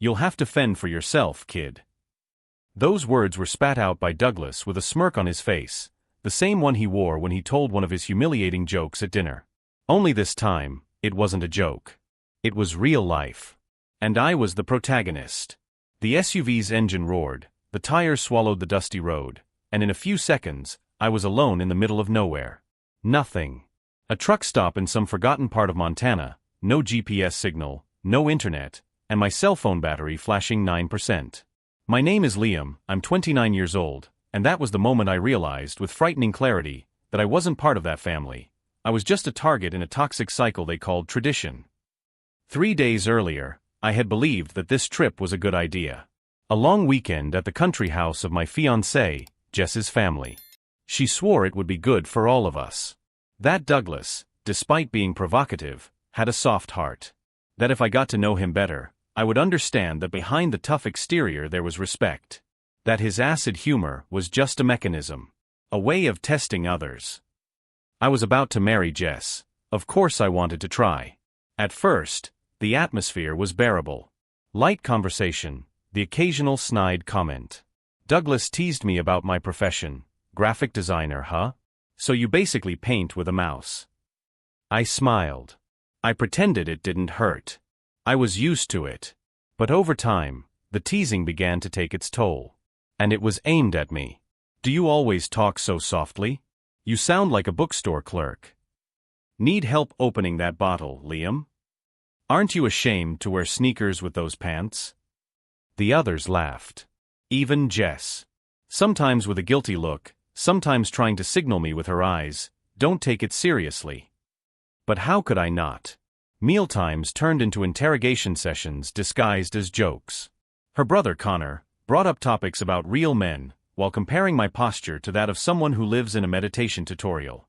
You'll have to fend for yourself, kid. Those words were spat out by Douglas with a smirk on his face, the same one he wore when he told one of his humiliating jokes at dinner. Only this time, it wasn't a joke. It was real life. And I was the protagonist. The SUV's engine roared, the tires swallowed the dusty road, and in a few seconds, I was alone in the middle of nowhere. Nothing. A truck stop in some forgotten part of Montana, no GPS signal, no internet, and my cell phone battery flashing 9%. My name is Liam, I'm 29 years old, and that was the moment I realized with frightening clarity that I wasn't part of that family. I was just a target in a toxic cycle they called tradition. 3 days earlier, I had believed that this trip was a good idea. A long weekend at the country house of my fiancée, Jess's family. She swore it would be good for all of us. That Douglas, despite being provocative, had a soft heart. That if I got to know him better, I would understand that behind the tough exterior there was respect. That his acid humor was just a mechanism. A way of testing others. I was about to marry Jess. Of course I wanted to try. At first, the atmosphere was bearable. Light conversation, the occasional snide comment. Douglas teased me about my profession. Graphic designer, huh? So you basically paint with a mouse. I smiled. I pretended it didn't hurt. I was used to it. But over time, the teasing began to take its toll. And it was aimed at me. Do you always talk so softly? You sound like a bookstore clerk. Need help opening that bottle, Liam? Aren't you ashamed to wear sneakers with those pants? The others laughed. Even Jess. Sometimes with a guilty look, sometimes trying to signal me with her eyes, don't take it seriously. But how could I not? Mealtimes turned into interrogation sessions disguised as jokes. Her brother Connor brought up topics about real men, while comparing my posture to that of someone who lives in a meditation tutorial.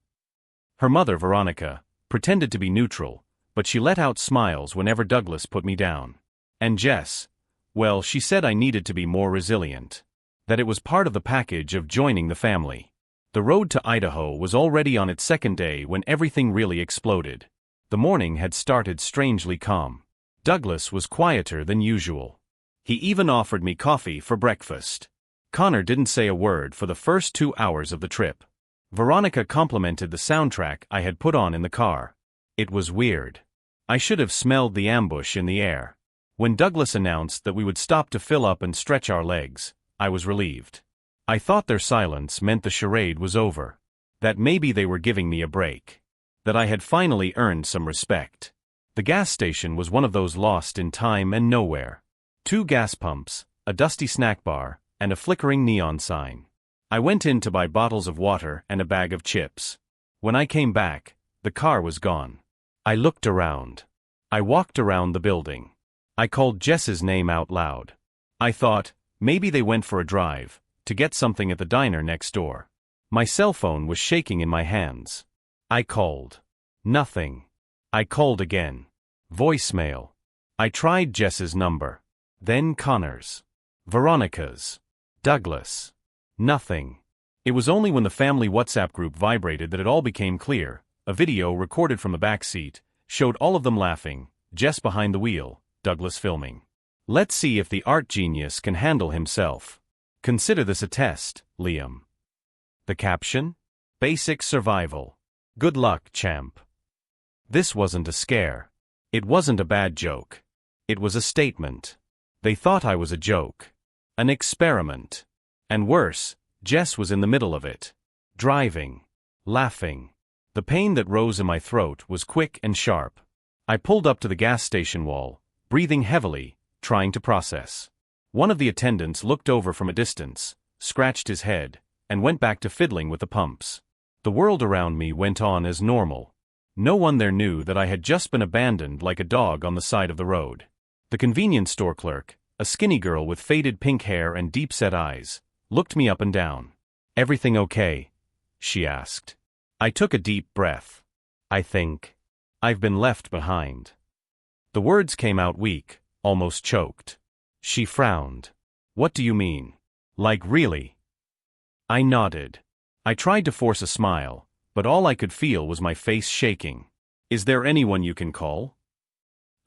Her mother Veronica pretended to be neutral, but she let out smiles whenever Douglas put me down. And Jess, well, she said I needed to be more resilient. That it was part of the package of joining the family. The road to Idaho was already on its second day when everything really exploded. The morning had started strangely calm. Douglas was quieter than usual. He even offered me coffee for breakfast. Connor didn't say a word for the first 2 hours of the trip. Veronica complimented the soundtrack I had put on in the car. It was weird. I should have smelled the ambush in the air. When Douglas announced that we would stop to fill up and stretch our legs, I was relieved. I thought their silence meant the charade was over. That maybe they were giving me a break. That I had finally earned some respect. The gas station was one of those lost in time and nowhere. 2 gas pumps, a dusty snack bar, and a flickering neon sign. I went in to buy bottles of water and a bag of chips. When I came back, the car was gone. I looked around. I walked around the building. I called Jess's name out loud. I thought, maybe they went for a drive, to get something at the diner next door. My cell phone was shaking in my hands. I called. Nothing. I called again. Voicemail. I tried Jess's number. Then Connor's. Veronica's. Douglas. Nothing. It was only when the family WhatsApp group vibrated that it all became clear. A video recorded from the back seat showed all of them laughing, Jess behind the wheel, Douglas filming. Let's see if the art genius can handle himself. Consider this a test, Liam. The caption? Basic survival. Good luck, champ. This wasn't a scare. It wasn't a bad joke. It was a statement. They thought I was a joke. An experiment. And worse, Jess was in the middle of it. Driving. Laughing. The pain that rose in my throat was quick and sharp. I pulled up to the gas station wall, breathing heavily, trying to process. One of the attendants looked over from a distance, scratched his head, and went back to fiddling with the pumps. The world around me went on as normal. No one there knew that I had just been abandoned like a dog on the side of the road. The convenience store clerk, a skinny girl with faded pink hair and deep-set eyes, looked me up and down. "Everything okay?" she asked. I took a deep breath. "I think I've been left behind." The words came out weak, almost choked. She frowned. "What do you mean? Like really?" I nodded. I tried to force a smile, but all I could feel was my face shaking. "Is there anyone you can call?"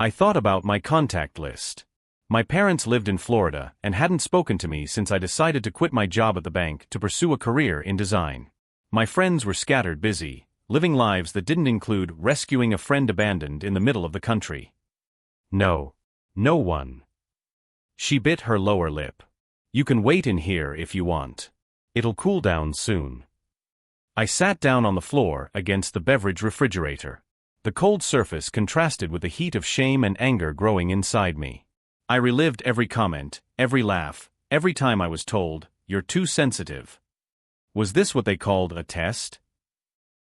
I thought about my contact list. My parents lived in Florida and hadn't spoken to me since I decided to quit my job at the bank to pursue a career in design. My friends were scattered busy, living lives that didn't include rescuing a friend abandoned in the middle of the country. No. No one. She bit her lower lip. You can wait in here if you want. It'll cool down soon. I sat down on the floor against the beverage refrigerator. The cold surface contrasted with the heat of shame and anger growing inside me. I relived every comment, every laugh, every time I was told, "You're too sensitive." Was this what they called a test?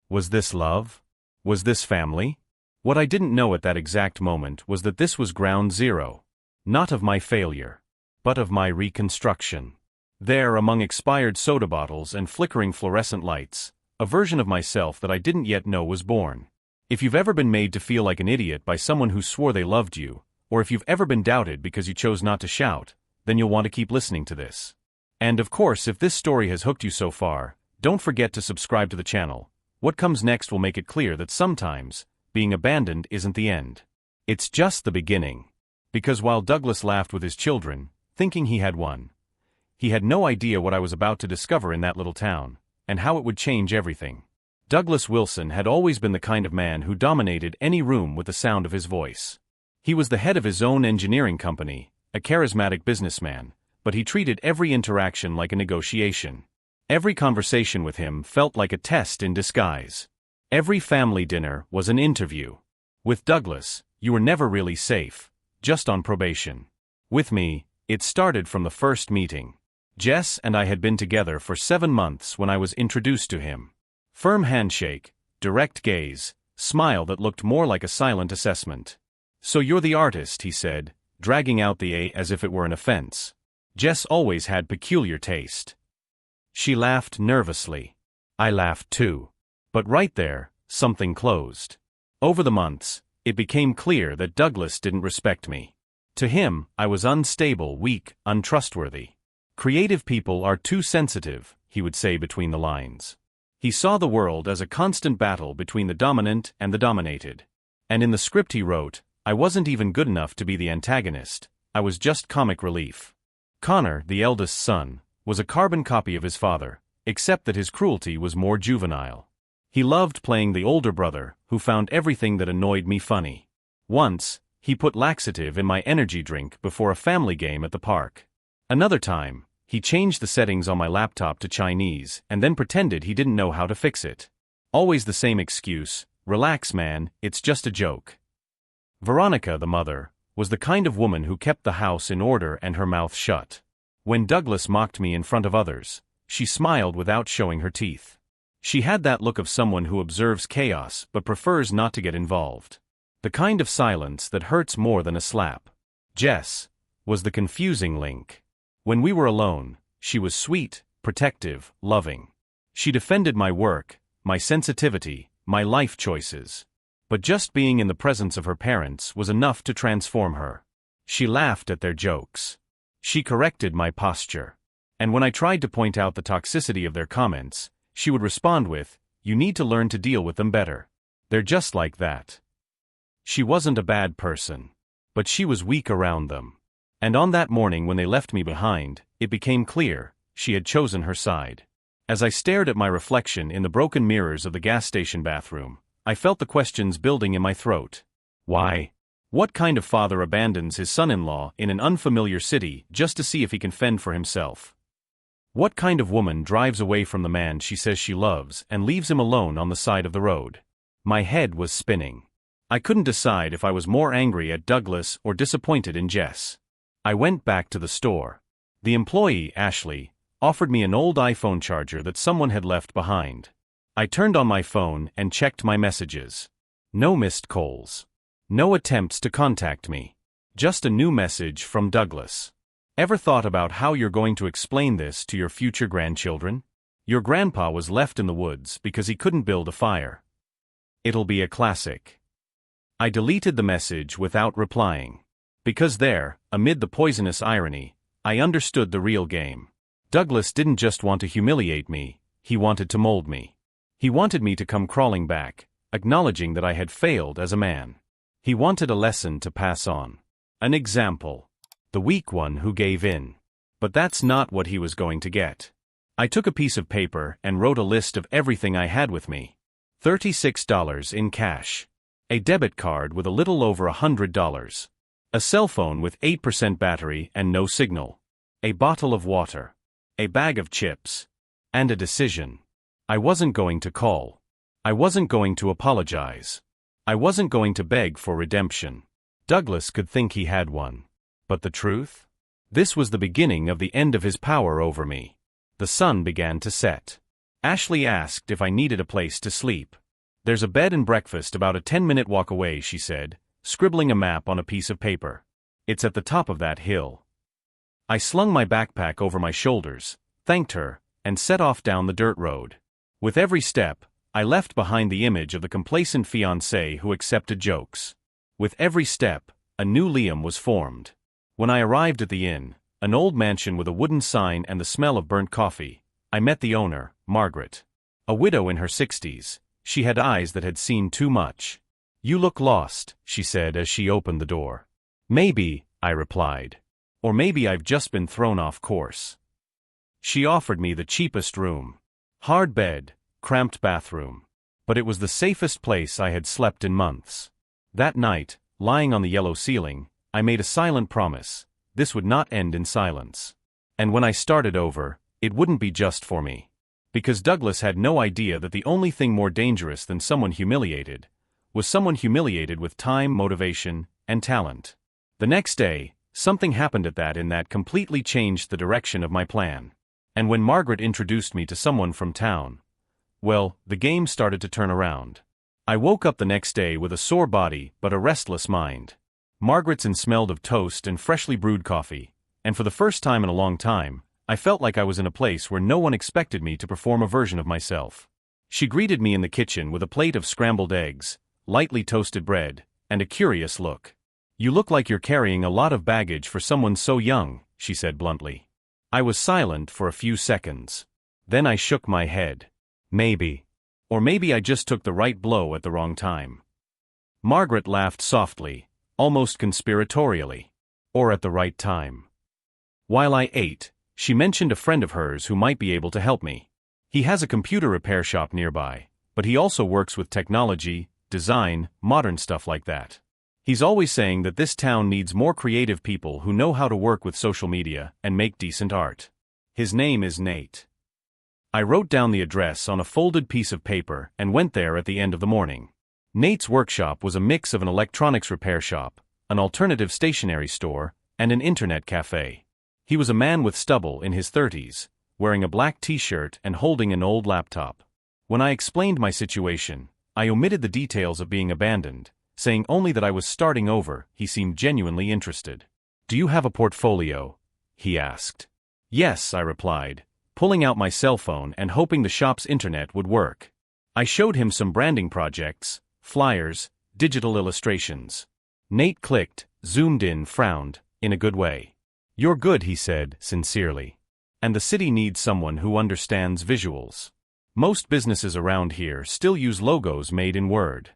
Was this love? Was this family? What I didn't know at that exact moment was that this was ground zero. Not of my failure, but of my reconstruction. There, among expired soda bottles and flickering fluorescent lights, a version of myself that I didn't yet know was born. If you've ever been made to feel like an idiot by someone who swore they loved you, or if you've ever been doubted because you chose not to shout, then you'll want to keep listening to this. And of course, if this story has hooked you so far, don't forget to subscribe to the channel. What comes next will make it clear that sometimes, being abandoned isn't the end. It's just the beginning. Because while Douglas laughed with his children, thinking he had won, he had no idea what I was about to discover in that little town, and how it would change everything. Douglas Wilson had always been the kind of man who dominated any room with the sound of his voice. He was the head of his own engineering company, a charismatic businessman, but he treated every interaction like a negotiation. Every conversation with him felt like a test in disguise. Every family dinner was an interview. With Douglas, you were never really safe, just on probation. With me, it started from the first meeting. Jess and I had been together for 7 months when I was introduced to him. Firm handshake, direct gaze, smile that looked more like a silent assessment. "So you're the artist," he said, dragging out the A as if it were an offense. Jess always had peculiar taste. She laughed nervously. I laughed too. But right there, something closed. Over the months, it became clear that Douglas didn't respect me. To him, I was unstable, weak, untrustworthy. Creative people are too sensitive, he would say between the lines. He saw the world as a constant battle between the dominant and the dominated. And in the script he wrote, I wasn't even good enough to be the antagonist, I was just comic relief. Connor, the eldest son, was a carbon copy of his father, except that his cruelty was more juvenile. He loved playing the older brother, who found everything that annoyed me funny. Once, he put laxative in my energy drink before a family game at the park. Another time, he changed the settings on my laptop to Chinese and then pretended he didn't know how to fix it. Always the same excuse, "Relax, man, it's just a joke." Veronica, the mother, was the kind of woman who kept the house in order and her mouth shut. When Douglas mocked me in front of others, she smiled without showing her teeth. She had that look of someone who observes chaos but prefers not to get involved. The kind of silence that hurts more than a slap. Jess was the confusing link. When we were alone, she was sweet, protective, loving. She defended my work, my sensitivity, my life choices. But just being in the presence of her parents was enough to transform her. She laughed at their jokes. She corrected my posture. And when I tried to point out the toxicity of their comments, she would respond with, "You need to learn to deal with them better. They're just like that." She wasn't a bad person. But she was weak around them. And on that morning when they left me behind, it became clear, she had chosen her side. As I stared at my reflection in the broken mirrors of the gas station bathroom, I felt the questions building in my throat. Why? What kind of father abandons his son-in-law in an unfamiliar city just to see if he can fend for himself? What kind of woman drives away from the man she says she loves and leaves him alone on the side of the road? My head was spinning. I couldn't decide if I was more angry at Douglas or disappointed in Jess. I went back to the store. The employee, Ashley, offered me an old iPhone charger that someone had left behind. I turned on my phone and checked my messages. No missed calls. No attempts to contact me. Just a new message from Douglas. Ever thought about how you're going to explain this to your future grandchildren? Your grandpa was left in the woods because he couldn't build a fire. It'll be a classic. I deleted the message without replying. Because there, amid the poisonous irony, I understood the real game. Douglas didn't just want to humiliate me, he wanted to mold me. He wanted me to come crawling back, acknowledging that I had failed as a man. He wanted a lesson to pass on. An example. The weak one who gave in. But that's not what he was going to get. I took a piece of paper and wrote a list of everything I had with me. $36 in cash. A debit card with a little over $100. A cell phone with 8% battery and no signal. A bottle of water. A bag of chips. And a decision. I wasn't going to call. I wasn't going to apologize. I wasn't going to beg for redemption. Douglas could think he had one. But the truth? This was the beginning of the end of his power over me. The sun began to set. Ashley asked if I needed a place to sleep. There's a bed and breakfast about a 10-minute walk away, she said, scribbling a map on a piece of paper. It's at the top of that hill. I slung my backpack over my shoulders, thanked her, and set off down the dirt road. With every step, I left behind the image of the complacent fiancé who accepted jokes. With every step, a new Liam was formed. When I arrived at the inn, an old mansion with a wooden sign and the smell of burnt coffee, I met the owner, Margaret. A widow in her 60s, she had eyes that had seen too much. "You look lost," she said as she opened the door. "Maybe," I replied. "Or maybe I've just been thrown off course." She offered me the cheapest room. Hard bed, cramped bathroom. But it was the safest place I had slept in months. That night, lying on the yellow ceiling, I made a silent promise. This would not end in silence. And when I started over, it wouldn't be just for me. Because Douglas had no idea that the only thing more dangerous than someone humiliated was someone humiliated with time, motivation, and talent. The next day, something happened at that inn that completely changed the direction of my plan. And when Margaret introduced me to someone from town, well, the game started to turn around. I woke up the next day with a sore body but a restless mind. Margaret's inn smelled of toast and freshly brewed coffee, and for the first time in a long time, I felt like I was in a place where no one expected me to perform a version of myself. She greeted me in the kitchen with a plate of scrambled eggs, lightly toasted bread, and a curious look. "You look like you're carrying a lot of baggage for someone so young," she said bluntly. I was silent for a few seconds. Then I shook my head. Maybe. Or maybe I just took the right blow at the wrong time. Margaret laughed softly, almost conspiratorially. Or at the right time. While I ate, she mentioned a friend of hers who might be able to help me. He has a computer repair shop nearby, but he also works with technology, design, modern stuff like that. He's always saying that this town needs more creative people who know how to work with social media and make decent art. His name is Nate. I wrote down the address on a folded piece of paper and went there at the end of the morning. Nate's workshop was a mix of an electronics repair shop, an alternative stationery store, and an internet cafe. He was a man with stubble in his 30s, wearing a black t-shirt and holding an old laptop. When I explained my situation, I omitted the details of being abandoned, saying only that I was starting over. He seemed genuinely interested. "Do you have a portfolio?" he asked. "Yes," I replied, pulling out my cell phone and hoping the shop's internet would work. I showed him some branding projects, flyers, digital illustrations. Nate clicked, zoomed in, frowned, in a good way. "You're good," he said, sincerely. "And the city needs someone who understands visuals. Most businesses around here still use logos made in Word."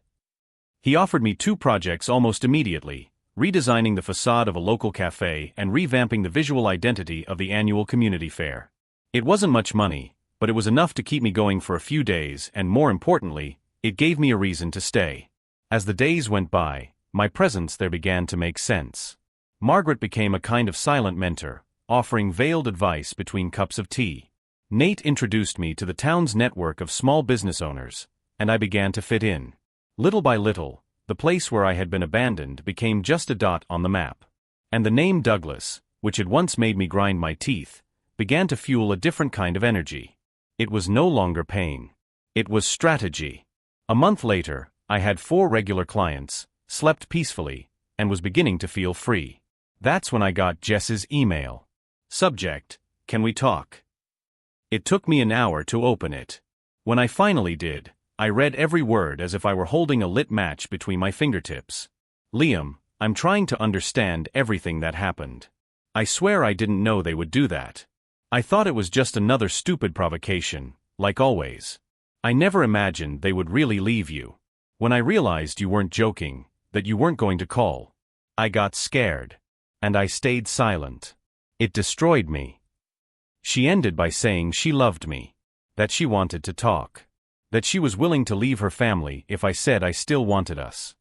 He offered me 2 projects almost immediately, redesigning the facade of a local cafe and revamping the visual identity of the annual community fair. It wasn't much money, but it was enough to keep me going for a few days, and more importantly, it gave me a reason to stay. As the days went by, my presence there began to make sense. Margaret became a kind of silent mentor, offering veiled advice between cups of tea. Nate introduced me to the town's network of small business owners, and I began to fit in. Little by little, the place where I had been abandoned became just a dot on the map. And the name Douglas, which had once made me grind my teeth, began to fuel a different kind of energy. It was no longer pain. It was strategy. A month later, I had 4 regular clients, slept peacefully, and was beginning to feel free. That's when I got Jess's email. Subject: "Can we talk?" It took me an hour to open it. When I finally did, I read every word as if I were holding a lit match between my fingertips. "Liam, I'm trying to understand everything that happened. I swear I didn't know they would do that. I thought it was just another stupid provocation, like always. I never imagined they would really leave you. When I realized you weren't joking, that you weren't going to call, I got scared. And I stayed silent. It destroyed me. She ended by saying she loved me, that she wanted to talk, that she was willing to leave her family if I said I still wanted us.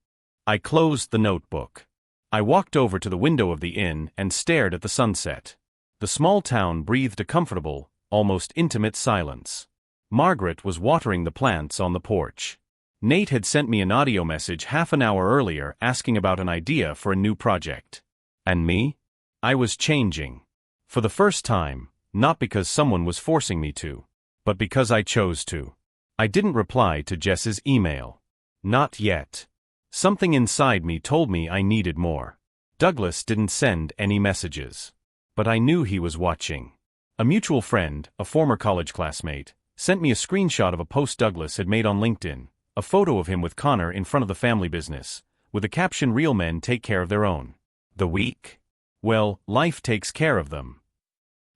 I closed the notebook. I walked over to the window of the inn and stared at the sunset. The small town breathed a comfortable, almost intimate silence. Margaret was watering the plants on the porch. Nate had sent me an audio message half an hour earlier asking about an idea for a new project. And me? I was changing. For the first time, not because someone was forcing me to, but because I chose to. I didn't reply to Jess's email. Not yet. Something inside me told me I needed more. Douglas didn't send any messages. But I knew he was watching. A mutual friend, a former college classmate, sent me a screenshot of a post Douglas had made on LinkedIn, a photo of him with Connor in front of the family business, with the caption "Real men take care of their own. The weak? Well, life takes care of them."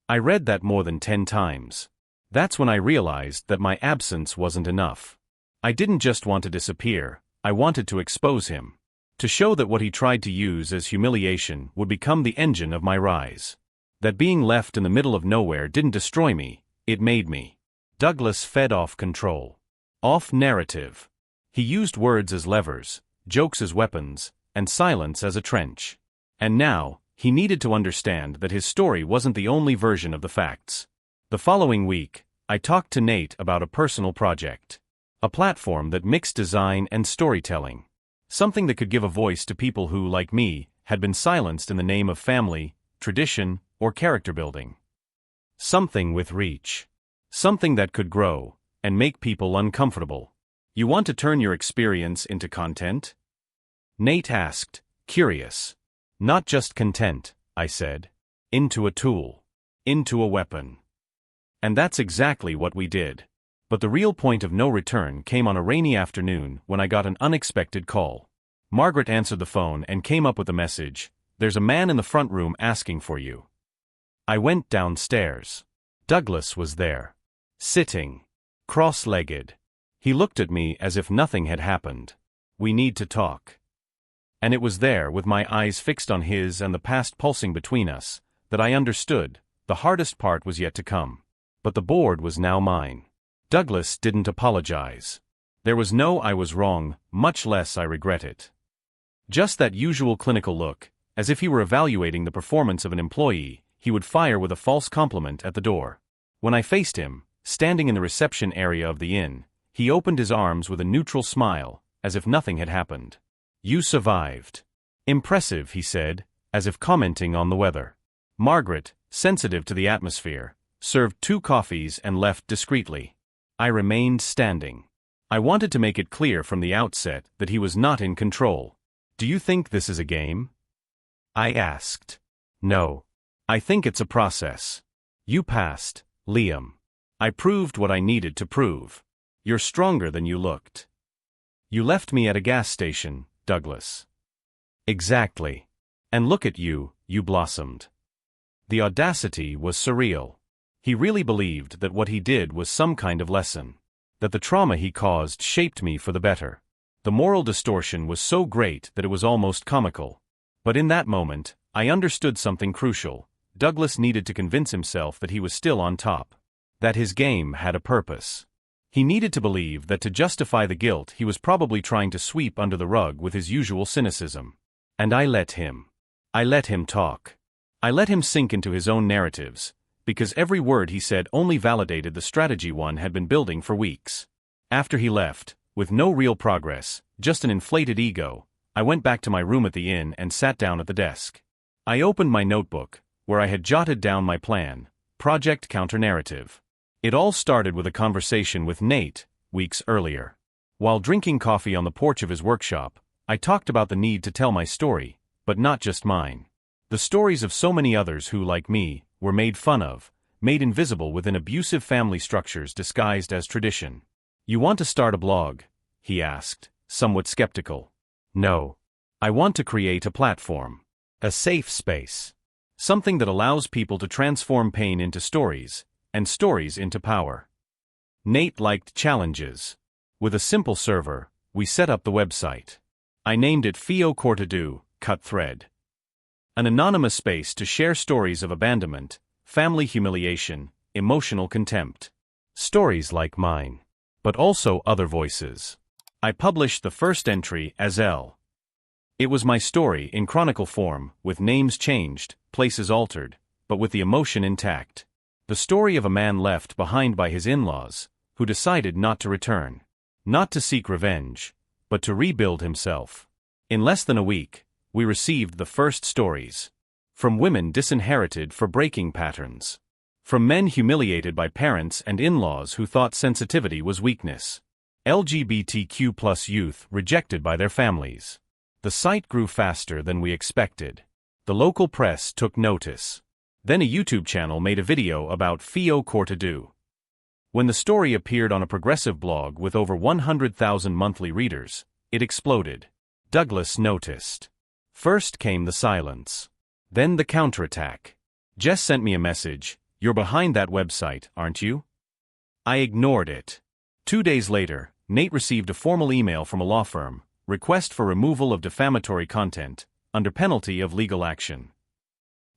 I read that more than 10 times. That's when I realized that my absence wasn't enough. I didn't just want to disappear, I wanted to expose him. To show that what he tried to use as humiliation would become the engine of my rise. That being left in the middle of nowhere didn't destroy me, it made me. Douglas fed off control. Off narrative. He used words as levers, jokes as weapons, and silence as a trench. And now, he needed to understand that his story wasn't the only version of the facts. The following week, I talked to Nate about a personal project. A platform that mixed design and storytelling. Something that could give a voice to people who, like me, had been silenced in the name of family, tradition, or character building. Something with reach. Something that could grow, and make people uncomfortable. You want to turn your experience into content? Nate asked, curious. Not just content, I said. Into a tool. Into a weapon. And that's exactly what we did. But the real point of no return came on a rainy afternoon when I got an unexpected call. Margaret answered the phone and came up with a message, "There's a man in the front room asking for you." I went downstairs. Douglas was there. Sitting. Cross-legged. He looked at me as if nothing had happened. "We need to talk." And it was there, with my eyes fixed on his and the past pulsing between us, that I understood, the hardest part was yet to come. But the board was now mine. Douglas didn't apologize. There was no "I was wrong," much less "I regret it." Just that usual clinical look, as if he were evaluating the performance of an employee he would fire with a false compliment at the door. When I faced him, standing in the reception area of the inn, he opened his arms with a neutral smile, as if nothing had happened. "You survived." "Impressive," he said, as if commenting on the weather. Margaret, sensitive to the atmosphere, served 2 coffees and left discreetly. I remained standing. I wanted to make it clear from the outset that he was not in control. "Do you think this is a game?" I asked. "No. I think it's a process. You passed, Liam. I proved what I needed to prove. You're stronger than you looked. You left me at a gas station, Douglas." "Exactly. And look at you, you blossomed." The audacity was surreal. He really believed that what he did was some kind of lesson. That the trauma he caused shaped me for the better. The moral distortion was so great that it was almost comical. But in that moment, I understood something crucial. Douglas needed to convince himself that he was still on top. That his game had a purpose. He needed to believe that to justify the guilt he was probably trying to sweep under the rug with his usual cynicism. And I let him. I let him talk. I let him sink into his own narratives, because every word he said only validated the strategy one had been building for weeks. After he left, with no real progress, just an inflated ego, I went back to my room at the inn and sat down at the desk. I opened my notebook, where I had jotted down my plan, Project Counter-Narrative. It all started with a conversation with Nate, weeks earlier. While drinking coffee on the porch of his workshop, I talked about the need to tell my story, but not just mine. The stories of so many others who, like me, were made fun of, made invisible within abusive family structures disguised as tradition. "You want to start a blog?" he asked, somewhat skeptical. "No. I want to create a platform. A safe space. Something that allows people to transform pain into stories, and stories into power." Nate liked challenges. With a simple server, we set up the website. I named it FIL Cut Thread. An anonymous space to share stories of abandonment, family humiliation, emotional contempt. Stories like mine. But also other voices. I published the first entry as L. It was my story in chronicle form, with names changed, places altered, but with the emotion intact. The story of a man left behind by his in-laws, who decided not to return. Not to seek revenge, but to rebuild himself. In less than a week, we received the first stories. From women disinherited for breaking patterns. From men humiliated by parents and in-laws who thought sensitivity was weakness. LGBTQ+ youth rejected by their families. The site grew faster than we expected. The local press took notice. Then a YouTube channel made a video about FIL Courtadou. When the story appeared on a progressive blog with over 100,000 monthly readers, it exploded. Douglas noticed. First came the silence. Then the counterattack. Jess sent me a message, "You're behind that website, aren't you?" I ignored it. 2 days later, Nate received a formal email from a law firm, request for removal of defamatory content, under penalty of legal action.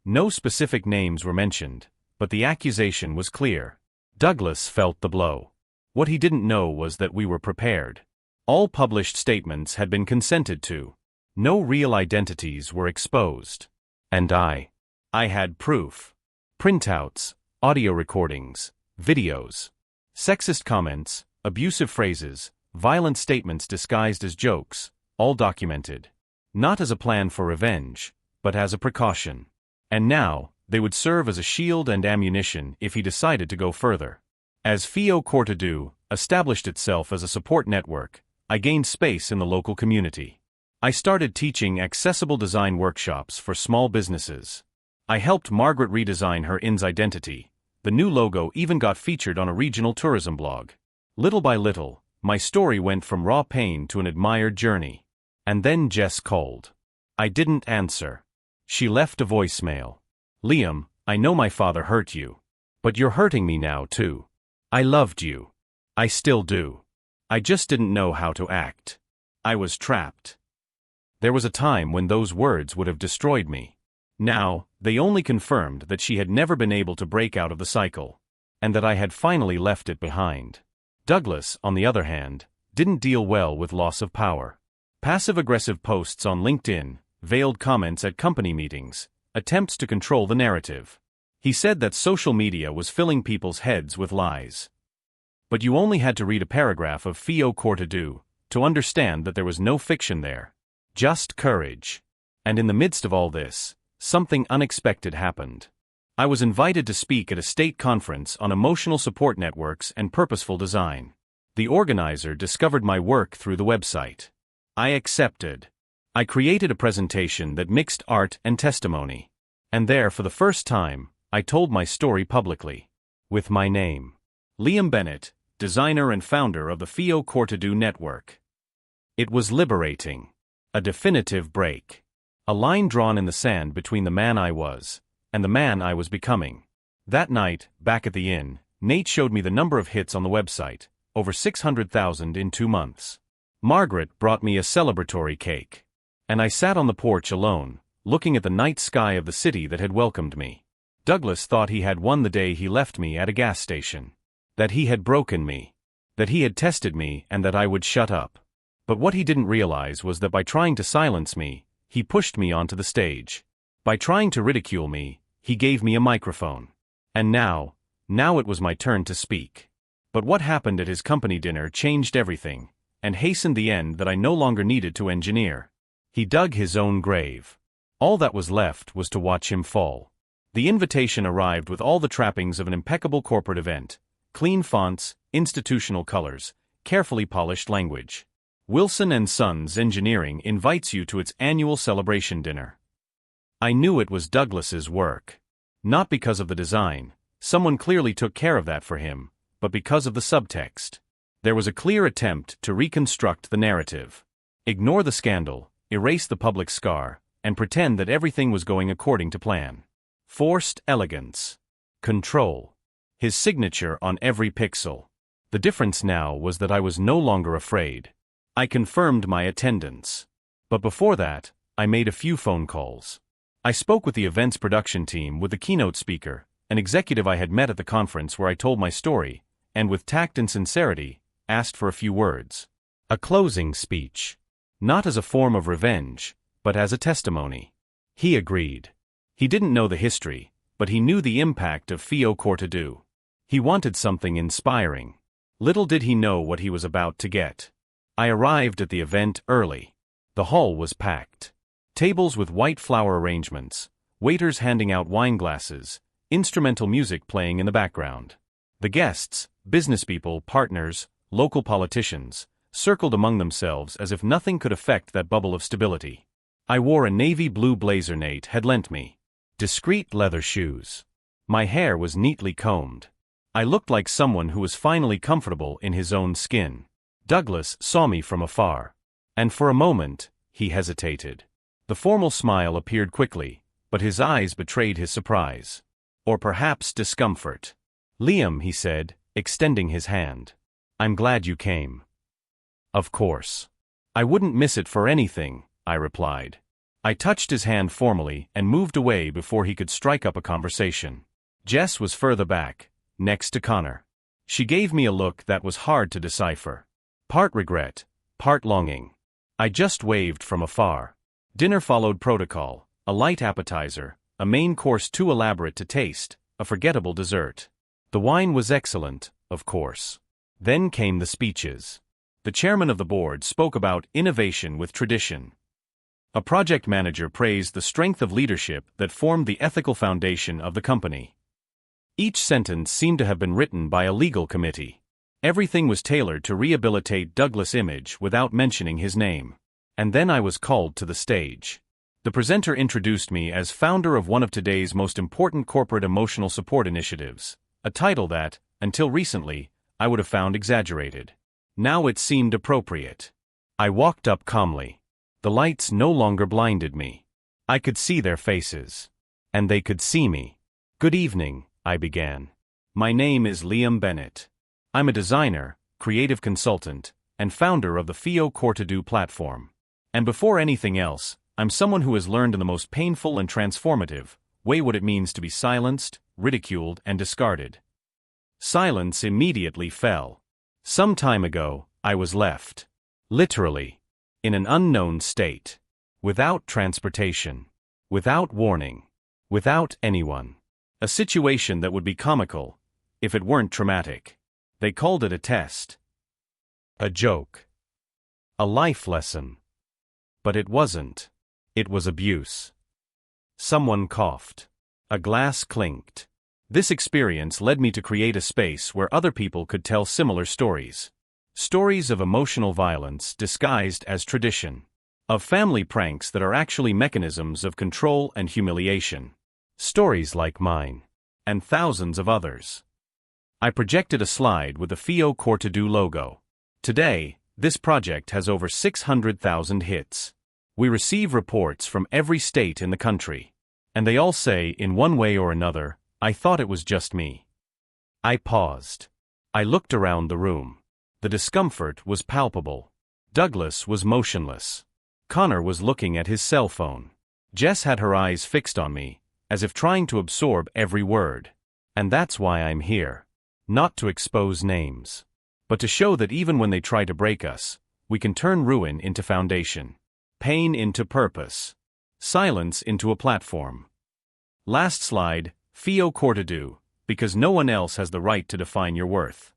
No specific names were mentioned, but the accusation was clear. Douglas felt the blow. What he didn't know was that we were prepared. All published statements had been consented to. No real identities were exposed. And I had proof. Printouts, audio recordings, videos. Sexist comments, abusive phrases, violent statements disguised as jokes, all documented. Not as a plan for revenge, but as a precaution. And now, they would serve as a shield and ammunition if he decided to go further. As FIL Courtadou established itself as a support network, I gained space in the local community. I started teaching accessible design workshops for small businesses. I helped Margaret redesign her inn's identity. The new logo even got featured on a regional tourism blog. Little by little, my story went from raw pain to an admired journey. And then Jess called. I didn't answer. She left a voicemail. "Liam, I know my father hurt you. But you're hurting me now too. I loved you. I still do. I just didn't know how to act. I was trapped." There was a time when those words would have destroyed me. Now, they only confirmed that she had never been able to break out of the cycle, and that I had finally left it behind. Douglas, on the other hand, didn't deal well with loss of power. Passive-aggressive posts on LinkedIn, veiled comments at company meetings, attempts to control the narrative. He said that social media was filling people's heads with lies. But you only had to read a paragraph of FIL Courtadou to understand that there was no fiction there. Just courage. And in the midst of all this, something unexpected happened. I was invited to speak at a state conference on emotional support networks and purposeful design. The organizer discovered my work through the website. I accepted. I created a presentation that mixed art and testimony. And there, for the first time, I told my story publicly. With my name. Liam Bennett, designer and founder of the FIL Courtadou network. It was liberating. A definitive break. A line drawn in the sand between the man I was and the man I was becoming. That night, back at the inn, Nate showed me the number of hits on the website, over 600,000 in 2 months. Margaret brought me a celebratory cake. And I sat on the porch alone, looking at the night sky of the city that had welcomed me. Douglas thought he had won the day he left me at a gas station. That he had broken me. That he had tested me and that I would shut up. But what he didn't realize was that by trying to silence me, he pushed me onto the stage. By trying to ridicule me, he gave me a microphone. And now it was my turn to speak. But what happened at his company dinner changed everything, and hastened the end that I no longer needed to engineer. He dug his own grave. All that was left was to watch him fall. The invitation arrived with all the trappings of an impeccable corporate event: clean fonts, institutional colors, carefully polished language. Wilson & Sons Engineering invites you to its annual celebration dinner. I knew it was Douglas's work. Not because of the design, someone clearly took care of that for him, but because of the subtext. There was a clear attempt to reconstruct the narrative. Ignore the scandal, erase the public scar, and pretend that everything was going according to plan. Forced elegance. Control. His signature on every pixel. The difference now was that I was no longer afraid. I confirmed my attendance. But before that, I made a few phone calls. I spoke with the event's production team, with the keynote speaker, an executive I had met at the conference where I told my story, and with tact and sincerity, asked for a few words. A closing speech. Not as a form of revenge, but as a testimony. He agreed. He didn't know the history, but he knew the impact of FIL Cortadou. He wanted something inspiring. Little did he know what he was about to get. I arrived at the event early. The hall was packed. Tables with white flower arrangements, waiters handing out wine glasses, instrumental music playing in the background. The guests, businesspeople, partners, local politicians, circled among themselves as if nothing could affect that bubble of stability. I wore a navy blue blazer Nate had lent me. Discreet leather shoes. My hair was neatly combed. I looked like someone who was finally comfortable in his own skin. Douglas saw me from afar. And for a moment, he hesitated. The formal smile appeared quickly, but his eyes betrayed his surprise. Or perhaps discomfort. "Liam," he said, extending his hand. "I'm glad you came." "Of course. I wouldn't miss it for anything," I replied. I touched his hand formally and moved away before he could strike up a conversation. Jess was further back, next to Connor. She gave me a look that was hard to decipher. Part regret, part longing. I just waved from afar. Dinner followed protocol, a light appetizer, a main course too elaborate to taste, a forgettable dessert. The wine was excellent, of course. Then came the speeches. The chairman of the board spoke about innovation with tradition. A project manager praised the strength of leadership that formed the ethical foundation of the company. Each sentence seemed to have been written by a legal committee. Everything was tailored to rehabilitate Douglas' image without mentioning his name. And then I was called to the stage. The presenter introduced me as founder of one of today's most important corporate emotional support initiatives, a title that, until recently, I would have found exaggerated. Now it seemed appropriate. I walked up calmly. The lights no longer blinded me. I could see their faces. And they could see me. "Good evening," I began. "My name is Liam Bennett. I'm a designer, creative consultant, and founder of the FIL Cortadou platform. And before anything else, I'm someone who has learned in the most painful and transformative way what it means to be silenced, ridiculed, and discarded." Silence immediately fell. Some time ago, I was left. Literally. In an unknown state. Without transportation. Without warning. Without anyone. A situation that would be comical, if it weren't traumatic. They called it a test. A joke. A life lesson. But it wasn't. It was abuse. Someone coughed. A glass clinked. This experience led me to create a space where other people could tell similar stories. Stories of emotional violence disguised as tradition. Of family pranks that are actually mechanisms of control and humiliation. Stories like mine. And thousands of others. I projected a slide with the FIL Cortadou logo. Today, this project has over 600,000 hits. We receive reports from every state in the country. And they all say, in one way or another, I thought it was just me. I paused. I looked around the room. The discomfort was palpable. Douglas was motionless. Connor was looking at his cell phone. Jess had her eyes fixed on me, as if trying to absorb every word. And that's why I'm here. Not to expose names. But to show that even when they try to break us, we can turn ruin into foundation. Pain into purpose. Silence into a platform. Last slide, FIL Cortadou, because no one else has the right to define your worth.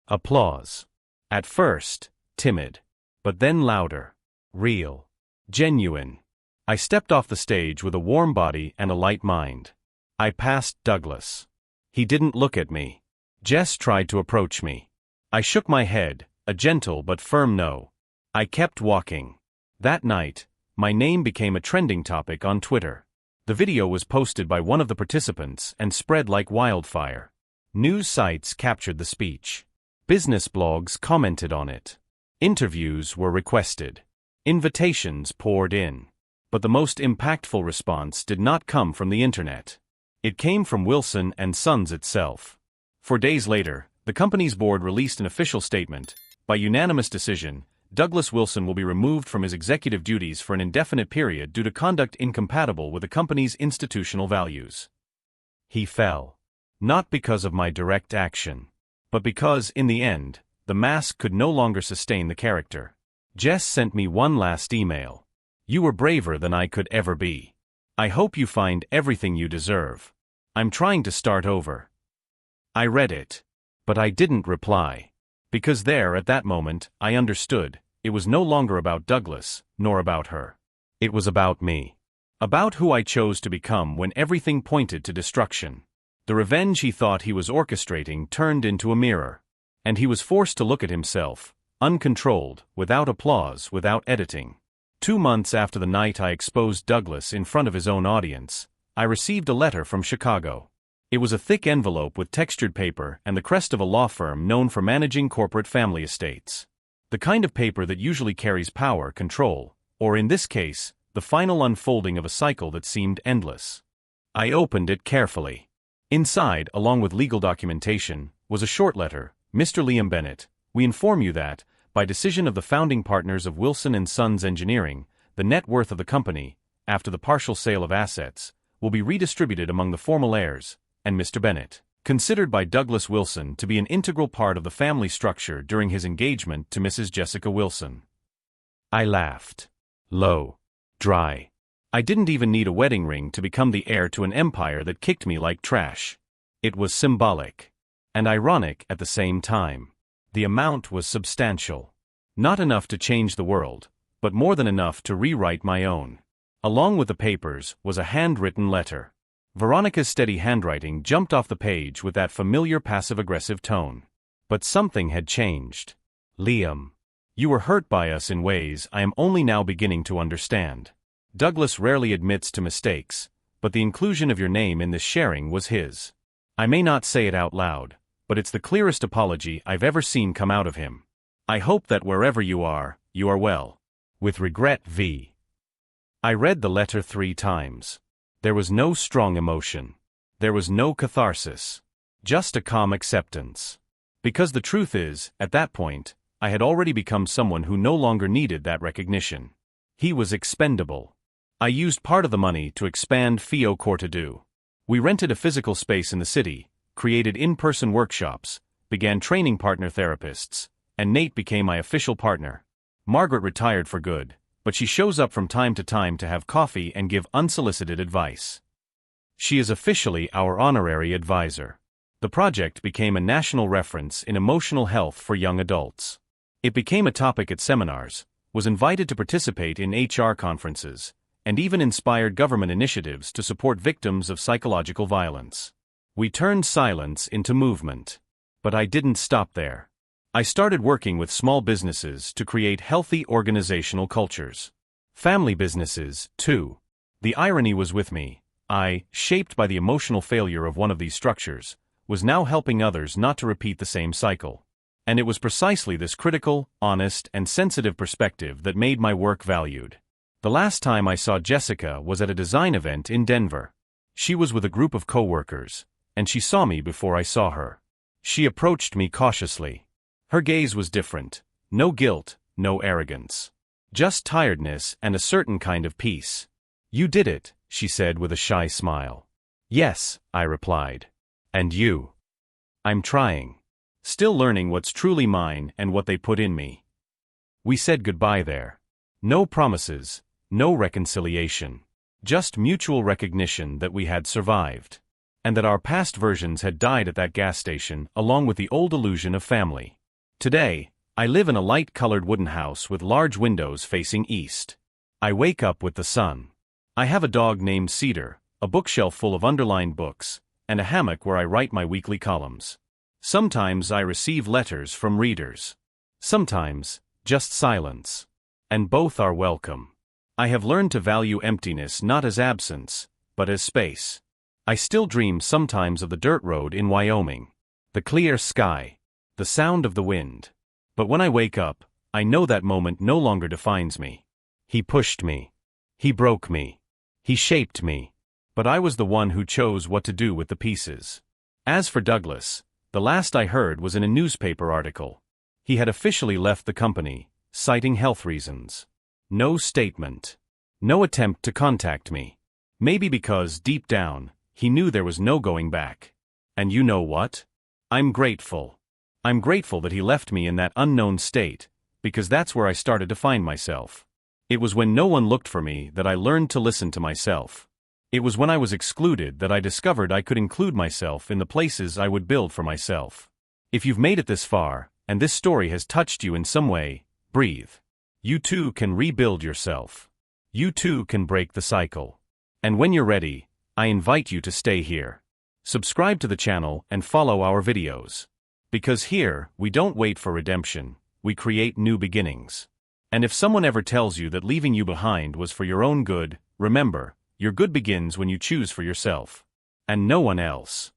Applause. At first, timid. But then louder. Real. Genuine. I stepped off the stage with a warm body and a light mind. I passed Douglas. He didn't look at me. Jess tried to approach me. I shook my head, a gentle but firm no. I kept walking. That night, my name became a trending topic on Twitter. The video was posted by one of the participants and spread like wildfire. News sites captured the speech. Business blogs commented on it. Interviews were requested. Invitations poured in. But the most impactful response did not come from the internet. It came from Wilson & Sons itself. 4 days later, the company's board released an official statement, by unanimous decision, Douglas Wilson will be removed from his executive duties for an indefinite period due to conduct incompatible with the company's institutional values. He fell. Not because of my direct action, but because, in the end, the mask could no longer sustain the character. Jess sent me one last email. You were braver than I could ever be. I hope you find everything you deserve. I'm trying to start over. I read it. But I didn't reply. Because there, at that moment, I understood, it was no longer about Douglas, nor about her. It was about me. About who I chose to become when everything pointed to destruction. The revenge he thought he was orchestrating turned into a mirror. And he was forced to look at himself, uncontrolled, without applause, without editing. 2 months after the night I exposed Douglas in front of his own audience, I received a letter from Chicago. It was a thick envelope with textured paper and the crest of a law firm known for managing corporate family estates. The kind of paper that usually carries power, control, or in this case, the final unfolding of a cycle that seemed endless. I opened it carefully. Inside, along with legal documentation, was a short letter. Mr. Liam Bennett, we inform you that, by decision of the founding partners of Wilson & Sons Engineering, the net worth of the company, after the partial sale of assets, will be redistributed among the formal heirs, and Mr. Bennett, considered by Douglas Wilson to be an integral part of the family structure during his engagement to Mrs. Jessica Wilson. I laughed. Low. Dry. I didn't even need a wedding ring to become the heir to an empire that kicked me like trash. It was symbolic. And ironic at the same time. The amount was substantial. Not enough to change the world, but more than enough to rewrite my own. Along with the papers was a handwritten letter. Veronica's steady handwriting jumped off the page with that familiar passive-aggressive tone. But something had changed. Liam. You were hurt by us in ways I am only now beginning to understand. Douglas rarely admits to mistakes, but the inclusion of your name in this sharing was his. I may not say it out loud, but it's the clearest apology I've ever seen come out of him. I hope that wherever you are well. With regret, V. I read the letter 3 times. There was no strong emotion. There was no catharsis. Just a calm acceptance. Because the truth is, at that point, I had already become someone who no longer needed that recognition. He was expendable. I used part of the money to expand FIL Cortadou. We rented a physical space in the city, created in-person workshops, began training partner therapists, and Nate became my official partner. Margaret retired for good, but she shows up from time to have coffee and give unsolicited advice. She is officially our honorary advisor. The project became a national reference in emotional health for young adults. It became a topic at seminars, was invited to participate in HR conferences, and even inspired government initiatives to support victims of psychological violence. We turned silence into movement. But I didn't stop there. I started working with small businesses to create healthy organizational cultures. Family businesses, too. The irony was with me. I, shaped by the emotional failure of one of these structures, was now helping others not to repeat the same cycle. And it was precisely this critical, honest, and sensitive perspective that made my work valued. The last time I saw Jessica was at a design event in Denver. She was with a group of coworkers, and she saw me before I saw her. She approached me cautiously. Her gaze was different. No guilt, no arrogance. Just tiredness and a certain kind of peace. You did it, she said with a shy smile. Yes, I replied. And you? I'm trying. Still learning what's truly mine and what they put in me. We said goodbye there. No promises, no reconciliation. Just mutual recognition that we had survived. And that our past versions had died at that gas station along with the old illusion of family. Today, I live in a light-colored wooden house with large windows facing east. I wake up with the sun. I have a dog named Cedar, a bookshelf full of underlined books, and a hammock where I write my weekly columns. Sometimes I receive letters from readers. Sometimes, just silence. And both are welcome. I have learned to value emptiness not as absence, but as space. I still dream sometimes of the dirt road in Wyoming, the clear sky, the sound of the wind. But when I wake up, I know that moment no longer defines me. He pushed me. He broke me. He shaped me. But I was the one who chose what to do with the pieces. As for Douglas, the last I heard was in a newspaper article. He had officially left the company, citing health reasons. No statement. No attempt to contact me. Maybe because, deep down, he knew there was no going back. And you know what? I'm grateful. I'm grateful that he left me in that unknown state, because that's where I started to find myself. It was when no one looked for me that I learned to listen to myself. It was when I was excluded that I discovered I could include myself in the places I would build for myself. If you've made it this far, and this story has touched you in some way, breathe. You too can rebuild yourself. You too can break the cycle. And when you're ready, I invite you to stay here. Subscribe to the channel and follow our videos. Because here, we don't wait for redemption, we create new beginnings. And if someone ever tells you that leaving you behind was for your own good, remember, your good begins when you choose for yourself. And no one else.